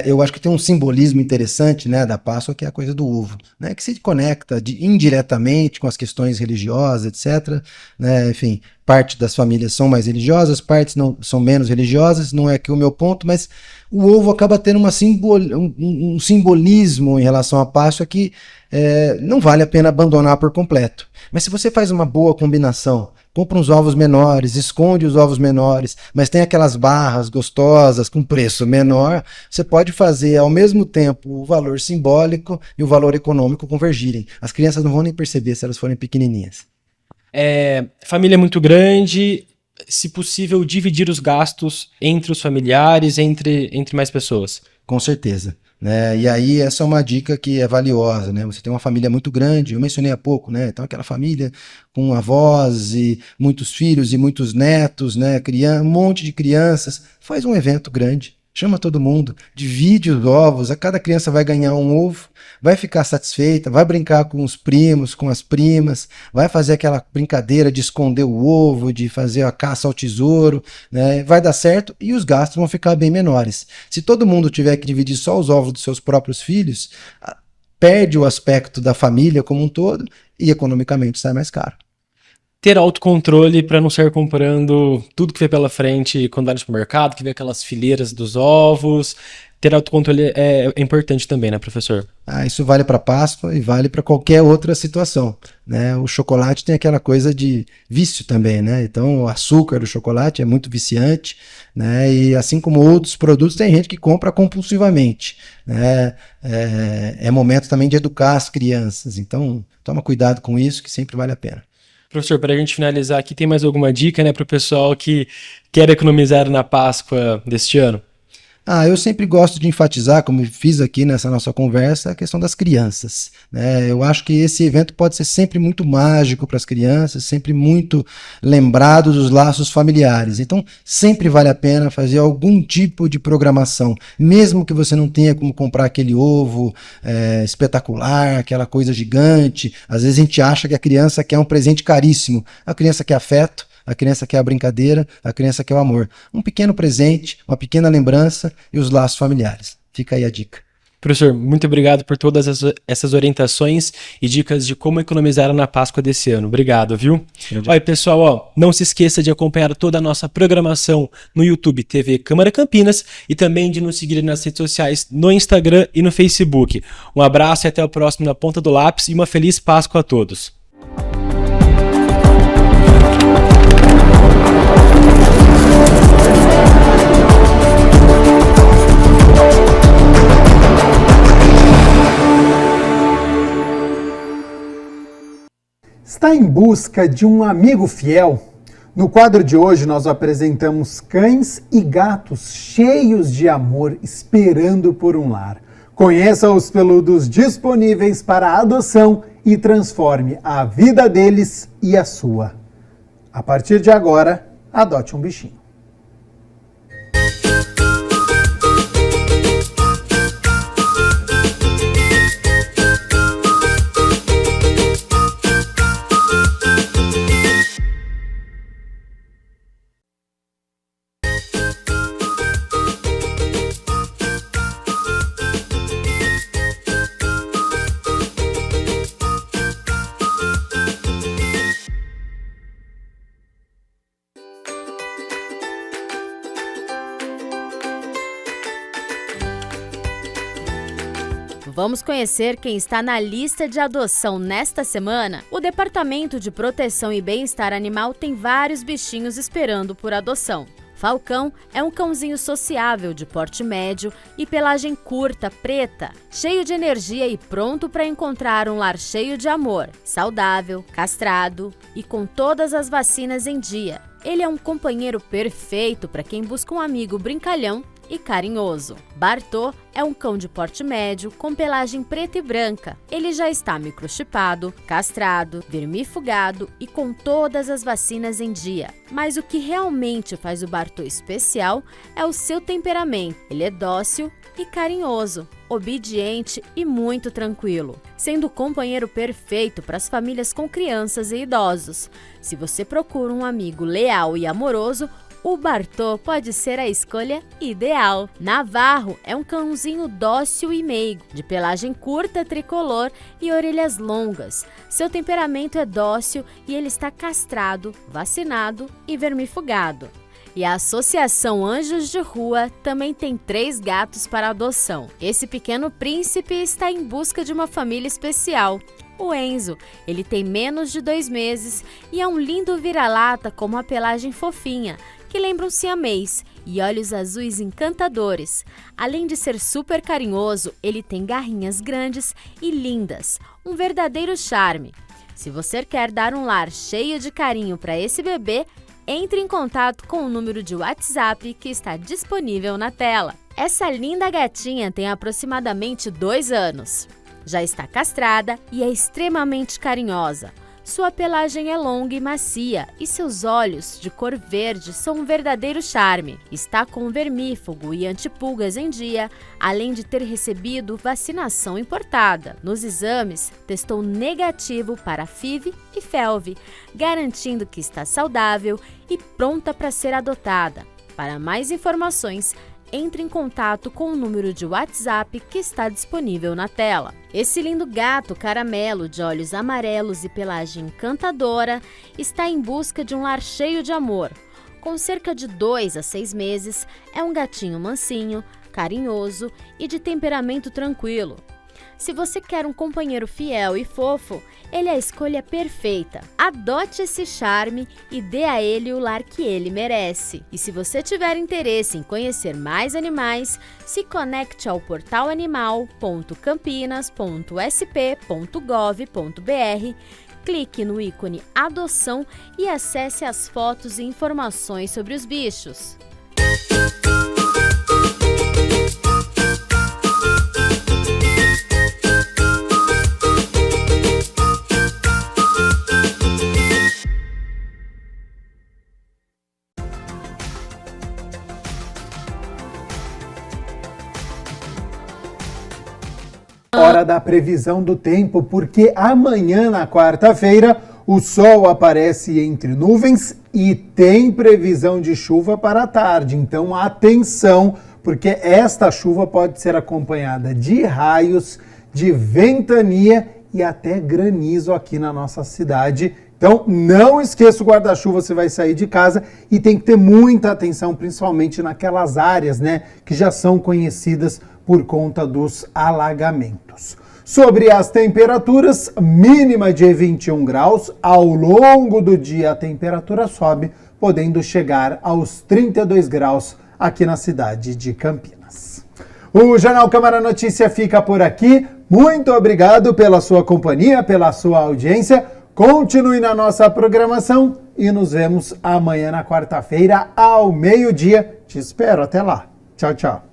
Eu acho que tem um simbolismo interessante, né, da Páscoa, que é a coisa do ovo, né, que se conecta indiretamente com as questões religiosas, etc. Né, enfim, parte das famílias são mais religiosas, partes não são menos religiosas, não é aqui o meu ponto, mas o ovo acaba tendo um simbolismo em relação à Páscoa que não vale a pena abandonar por completo. Mas se você faz uma boa combinação, compra uns ovos menores, esconde os ovos menores, mas tem aquelas barras gostosas com preço menor, você pode fazer ao mesmo tempo o valor simbólico e o valor econômico convergirem. As crianças não vão nem perceber se elas forem pequenininhas. Família é muito grande, se possível dividir os gastos entre os familiares, entre mais pessoas. Com certeza. Né? E aí essa é uma dica que é valiosa, né? Você tem uma família muito grande, eu mencionei há pouco, né? Então aquela família com avós e muitos filhos e muitos netos, né? Um monte de crianças, faz um evento grande, chama todo mundo, divide os ovos, a cada criança vai ganhar um ovo, vai ficar satisfeita, vai brincar com os primos, com as primas, vai fazer aquela brincadeira de esconder o ovo, de fazer a caça ao tesouro, né? Vai dar certo e os gastos vão ficar bem menores. Se todo mundo tiver que dividir só os ovos dos seus próprios filhos, perde o aspecto da família como um todo e economicamente sai mais caro. Ter autocontrole para não sair comprando tudo que vê pela frente quando vai no supermercado, que vê aquelas fileiras dos ovos. Ter autocontrole é importante também, né, professor? Isso vale para Páscoa e vale para qualquer outra situação, né? O chocolate tem aquela coisa de vício também, né? Então o açúcar do chocolate é muito viciante, né? E assim como outros produtos, tem gente que compra compulsivamente, né? É momento também de educar as crianças, então toma cuidado com isso que sempre vale a pena. Professor, para a gente finalizar aqui, tem mais alguma dica, né, para o pessoal que quer economizar na Páscoa deste ano? Eu sempre gosto de enfatizar, como fiz aqui nessa nossa conversa, a questão das crianças, né? Eu acho que esse evento pode ser sempre muito mágico para as crianças, sempre muito lembrado dos laços familiares. Então, sempre vale a pena fazer algum tipo de programação, mesmo que você não tenha como comprar aquele ovo espetacular, aquela coisa gigante. Às vezes a gente acha que a criança quer um presente caríssimo, a criança quer afeto, a criança quer a brincadeira, a criança quer o amor. Um pequeno presente, uma pequena lembrança e os laços familiares. Fica aí a dica. Professor, muito obrigado por todas essas orientações e dicas de como economizar na Páscoa desse ano. Obrigado, viu? Olha, pessoal, não se esqueça de acompanhar toda a nossa programação no YouTube TV Câmara Campinas e também de nos seguir nas redes sociais no Instagram e no Facebook. Um abraço e até o próximo Na Ponta do Lápis e uma feliz Páscoa a todos. Está em busca de um amigo fiel? No quadro de hoje nós apresentamos cães e gatos cheios de amor esperando por um lar. Conheça os peludos disponíveis para adoção e transforme a vida deles e a sua. A partir de agora, adote um bichinho. Vamos conhecer quem está na lista de adoção nesta semana? O Departamento de Proteção e Bem-Estar Animal tem vários bichinhos esperando por adoção. Falcão é um cãozinho sociável de porte médio e pelagem curta, preta, cheio de energia e pronto para encontrar um lar cheio de amor, saudável, castrado e com todas as vacinas em dia. Ele é um companheiro perfeito para quem busca um amigo brincalhão e carinhoso. Bartô é um cão de porte médio com pelagem preta e branca. Ele já está microchipado, castrado, vermifugado e com todas as vacinas em dia. Mas o que realmente faz o Bartô especial é o seu temperamento. Ele é dócil e carinhoso, obediente e muito tranquilo, sendo o companheiro perfeito para as famílias com crianças e idosos. Se você procura um amigo leal e amoroso, o Bartô pode ser a escolha ideal. Navarro é um cãozinho dócil e meigo, de pelagem curta, tricolor e orelhas longas. Seu temperamento é dócil e ele está castrado, vacinado e vermifugado. E a Associação Anjos de Rua também tem 3 gatos para adoção. Esse pequeno príncipe está em busca de uma família especial. O Enzo, ele tem menos de 2 meses e é um lindo vira-lata com uma pelagem fofinha, que lembra um siamês e olhos azuis encantadores. Além de ser super carinhoso, ele tem garrinhas grandes e lindas, um verdadeiro charme. Se você quer dar um lar cheio de carinho para esse bebê, entre em contato com o número de WhatsApp que está disponível na tela. Essa linda gatinha tem aproximadamente 2 anos. Já está castrada e é extremamente carinhosa. Sua pelagem é longa e macia e seus olhos, de cor verde, são um verdadeiro charme. Está com vermífugo e antipulgas em dia, além de ter recebido vacinação importada. Nos exames, testou negativo para FIV e FeLV, garantindo que está saudável e pronta para ser adotada. Para mais informações, entre em contato com o número de WhatsApp que está disponível na tela. Esse lindo gato caramelo de olhos amarelos e pelagem encantadora está em busca de um lar cheio de amor. Com cerca de 2 a 6 meses, é um gatinho mansinho, carinhoso e de temperamento tranquilo. Se você quer um companheiro fiel e fofo, ele é a escolha perfeita. Adote esse charme e dê a ele o lar que ele merece. E se você tiver interesse em conhecer mais animais, se conecte ao portal animal.campinas.sp.gov.br, clique no ícone Adoção e acesse as fotos e informações sobre os bichos. Hora da previsão do tempo, porque amanhã, na quarta-feira, o sol aparece entre nuvens e tem previsão de chuva para a tarde. Então, atenção, porque esta chuva pode ser acompanhada de raios, de ventania e até granizo aqui na nossa cidade. Então, não esqueça o guarda-chuva, você vai sair de casa e tem que ter muita atenção, principalmente naquelas áreas, né, que já são conhecidas por conta dos alagamentos. Sobre as temperaturas, mínima de 21 graus, ao longo do dia a temperatura sobe, podendo chegar aos 32 graus aqui na cidade de Campinas. O Jornal Câmara Notícia fica por aqui. Muito obrigado pela sua companhia, pela sua audiência. Continue na nossa programação e nos vemos amanhã na quarta-feira ao meio-dia. Te espero, até lá. Tchau, tchau.